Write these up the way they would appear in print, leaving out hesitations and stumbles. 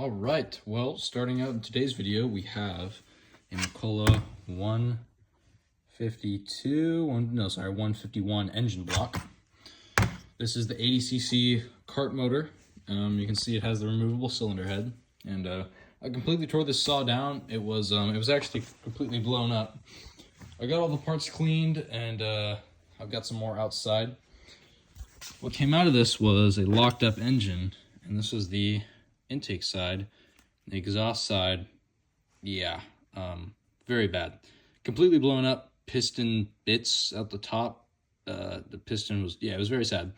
All right, well, starting out in today's video, we have a Mcculloch 151 engine block. This is the 80cc cart motor. You can see it has the removable cylinder head, and I completely tore this saw down. It was actually completely blown up. I got all the parts cleaned, and I've got some more outside. What came out of this was a locked up engine, and this is the intake side. The exhaust side, yeah, very bad. Completely blown up, piston bits out the top. The piston was, yeah, it was very sad.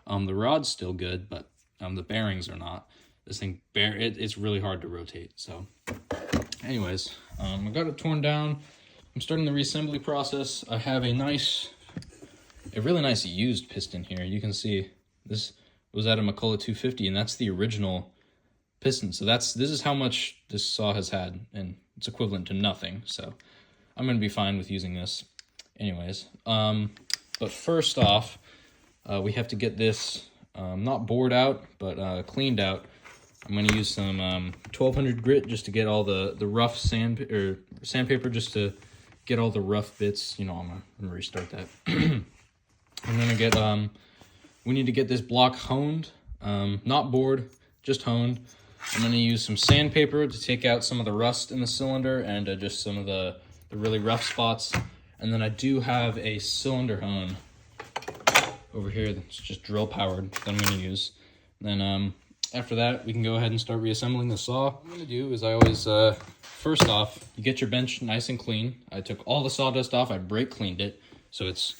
The rod's still good, but the bearings are not. This thing, it's really hard to rotate. So anyways, I got it torn down. I'm starting the reassembly process. I have a really nice used piston here. You can see this was at a Mcculloch 250, and that's the original piston. So this is how much this saw has had, and it's equivalent to nothing. So I'm going to be fine with using this. Anyways, but first off, we have to get this not bored out, but cleaned out. I'm going to use some 1200 grit just to get all the rough sandpaper, just to get all the rough bits. You know, I'm going to restart that. I'm going to get, we need to get this block honed, not bored, just honed. I'm going to use some sandpaper to take out some of the rust in the cylinder and just some of the really rough spots. And then I do have a cylinder hone over here that's just drill powered that I'm going to use. And then after that, we can go ahead and start reassembling the saw. What I'm going to do is I always, first off, you get your bench nice and clean. I took all the sawdust off, I brake cleaned it, so it's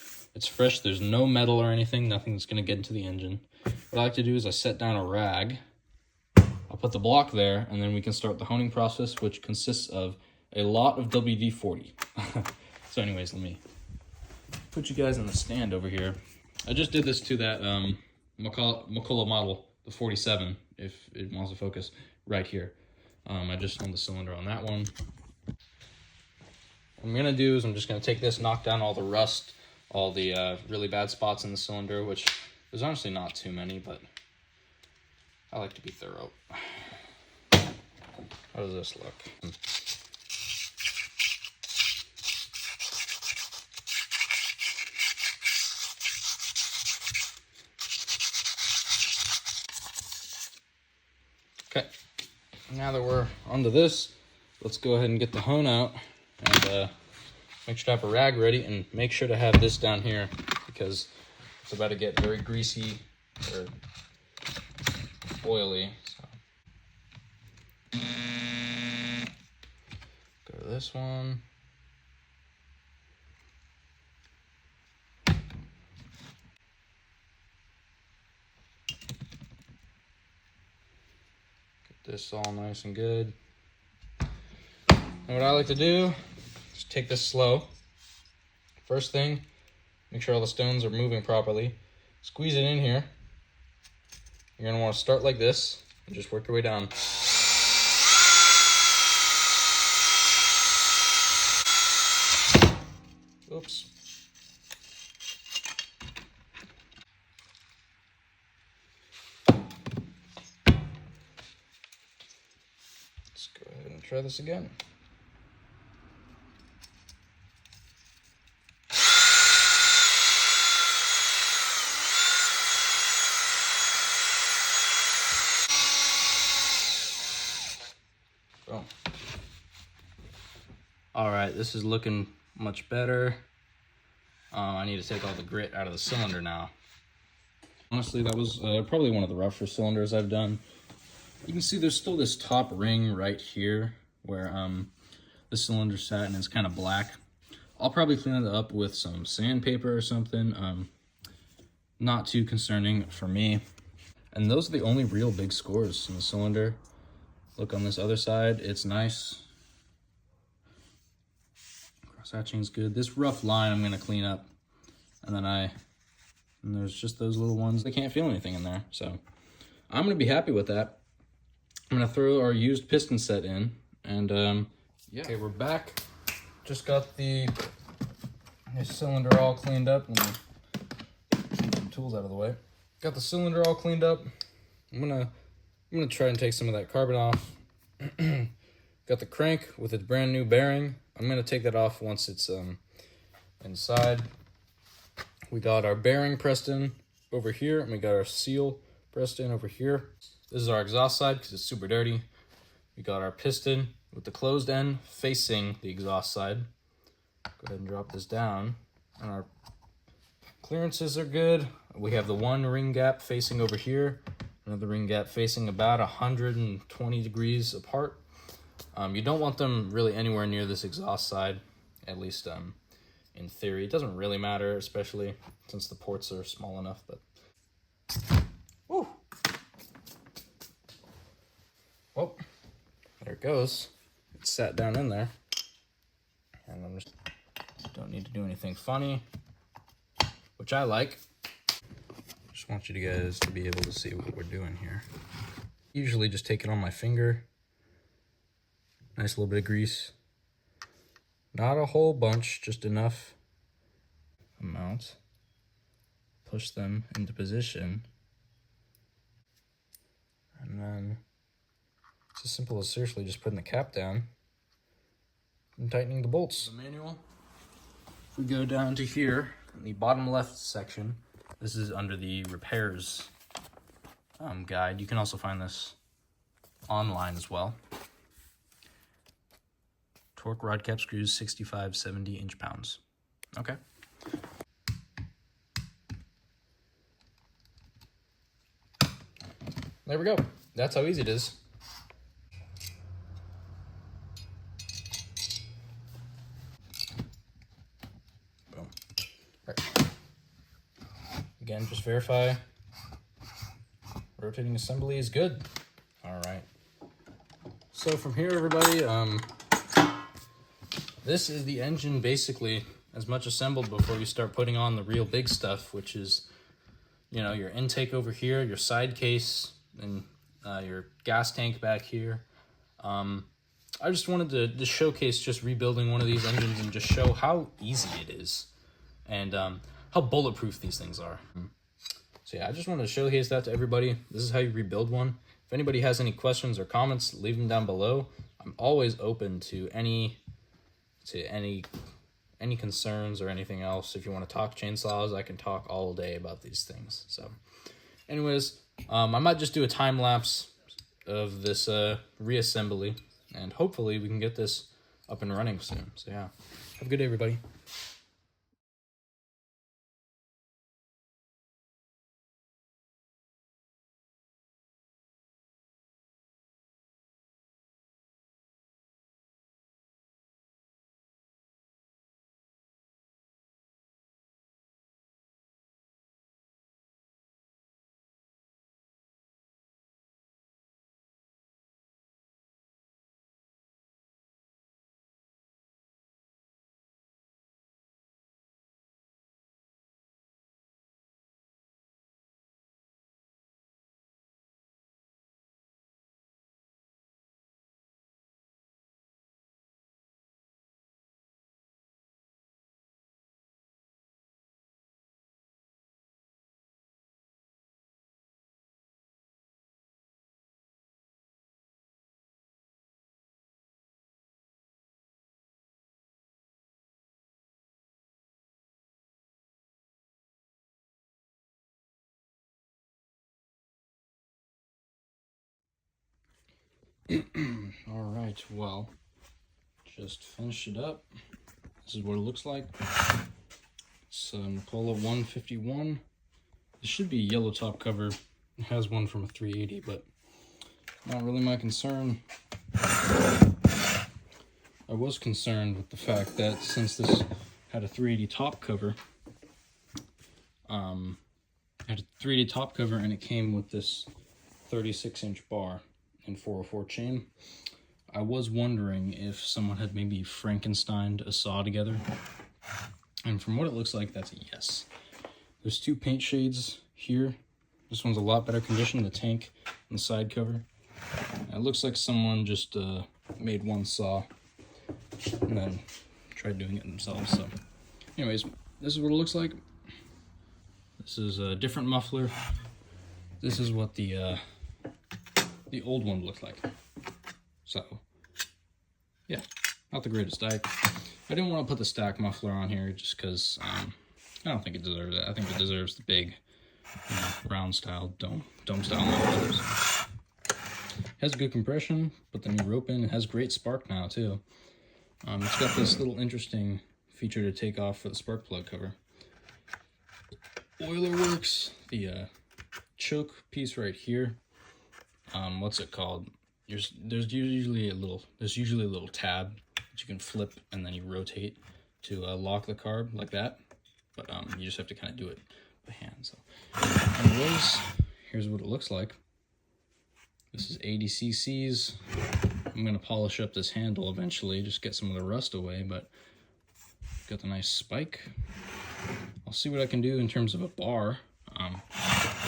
fresh. There's no metal or anything, nothing's going to get into the engine. What I like to do is I set down a rag. I'll put the block there, and then we can start the honing process, which consists of a lot of WD-40. So anyways, let me put you guys in the stand over here. I just did this to that Mcculloch model, the 47, if it wants to focus, right here. I just honed the cylinder on that one. What I'm going to do is I'm just going to take this, knock down all the rust, all the really bad spots in the cylinder, which there's honestly not too many, but I like to be thorough. How does this look? Okay, now that we're onto this, let's go ahead and get the hone out and make sure to have a rag ready, and make sure to have this down here because it's about to get very greasy or oily. So go to this one. Get this all nice and good. And what I like to do is take this slow. First thing, make sure all the stones are moving properly. Squeeze it in here. You're going to want to start like this and just work your way down. Oops. Let's go ahead and try this again. Boom. All right, this is looking much better. I need to take all the grit out of the cylinder now. Honestly, that was probably one of the rougher cylinders I've done. You can see there's still this top ring right here where the cylinder sat, and it's kind of black. I'll probably clean it up with some sandpaper or something. Not too concerning for me. And those are the only real big scores in the cylinder. Look on this other side, it's nice. Cross-hatching's good. This rough line I'm gonna clean up. And then there's just those little ones. They can't feel anything in there. So I'm gonna be happy with that. I'm gonna throw our used piston set in, and yeah. Okay, we're back. Just got the cylinder all cleaned up. Let me get some tools out of the way. Got the cylinder all cleaned up. I'm gonna I'm gonna try and take some of that carbon off. Got the crank with its brand new bearing. I'm gonna take that off once it's inside. We got our bearing pressed in over here, and we got our seal pressed in over here. This is our exhaust side because it's super dirty. We got our piston with the closed end facing the exhaust side. Go ahead and drop this down. And our clearances are good. We have the one ring gap facing over here, another ring gap facing about 120 degrees apart. You don't want them really anywhere near this exhaust side, at least in theory. It doesn't really matter, especially since the ports are small enough, but... Woo! Well, there it goes. It's sat down in there. And I'm just... Don't need to do anything funny, which I like. Just want you guys to be able to see what we're doing here. Usually just take it on my finger. Nice little bit of grease. Not a whole bunch, just enough amount. Push them into position. And then it's as simple as seriously just putting the cap down and tightening the bolts. The manual. If we go down to here, in the bottom left section, this is under the repairs guide. You can also find this online as well. Torque rod cap screws, 65, 70 inch-pounds. Okay. There we go. That's how easy it is. Boom. Right. Again, just verify. Rotating assembly is good. All right. So from here, everybody, this is the engine basically as much assembled before you start putting on the real big stuff, which is, you know, your intake over here, your side case, and your gas tank back here. I just wanted to showcase just rebuilding one of these engines and just show how easy it is and how bulletproof these things are. So yeah, I just wanted to showcase that to everybody. This is how you rebuild one. If anybody has any questions or comments, leave them down below. I'm always open to any concerns or anything else. If you want to talk chainsaws, I can talk all day about these things. So anyways, I might just do a time lapse of this reassembly, and hopefully we can get this up and running soon. So yeah, have a good day, everybody. All right, well, just finished it up. This is what it looks like. It's a Mcculloch 151. This should be yellow top cover. It has one from a 380, but not really my concern. I was concerned with the fact that since this had a 380 top cover, and it came with this 36-inch bar and 404 chain, I was wondering if someone had maybe Frankensteined a saw together. And from what it looks like, that's a yes. There's two paint shades here. This one's a lot better condition, the tank and the side cover. And it looks like someone just made one saw and then tried doing it themselves. So anyways, this is what it looks like. This is a different muffler. This is what the the old one looked like. So, yeah, not the greatest. I didn't want to put the stack muffler on here just because I don't think it deserves it. I think it deserves the big, you know, round style, dome style mufflers. Has good compression, put the new rope in. It has great spark now too. It's got this little interesting feature to take off for the spark plug cover. Oiler works, the choke piece right here. What's it called? There's usually a little tab that you can flip and then you rotate to lock the carb like that. But you just have to kind of do it by hand. So, anyways, here's what it looks like. This is 80 cc's. I'm gonna polish up this handle eventually, just get some of the rust away, but got the nice spike. I'll see what I can do in terms of a bar. I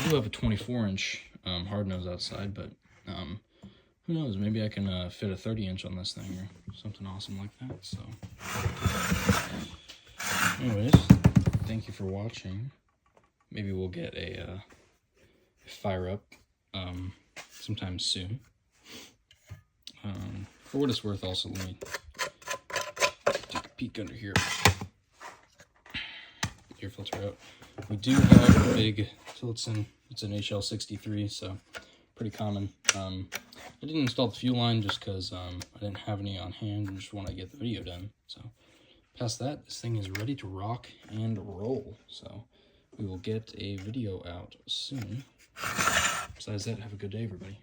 do have a 24-inch hard nose outside, but who knows, maybe I can fit a 30-inch on this thing or something awesome like that. So anyways, thank you for watching. Maybe we'll get a fire up sometime soon. For what it's worth, also, let me take a peek under here. Air filter out. We do have a big Tillotson. It's an HL63, so pretty common. I didn't install the fuel line just because I didn't have any on hand and just want to get the video done. So past that, this thing is ready to rock and roll. So we will get a video out soon. Besides that, have a good day, everybody.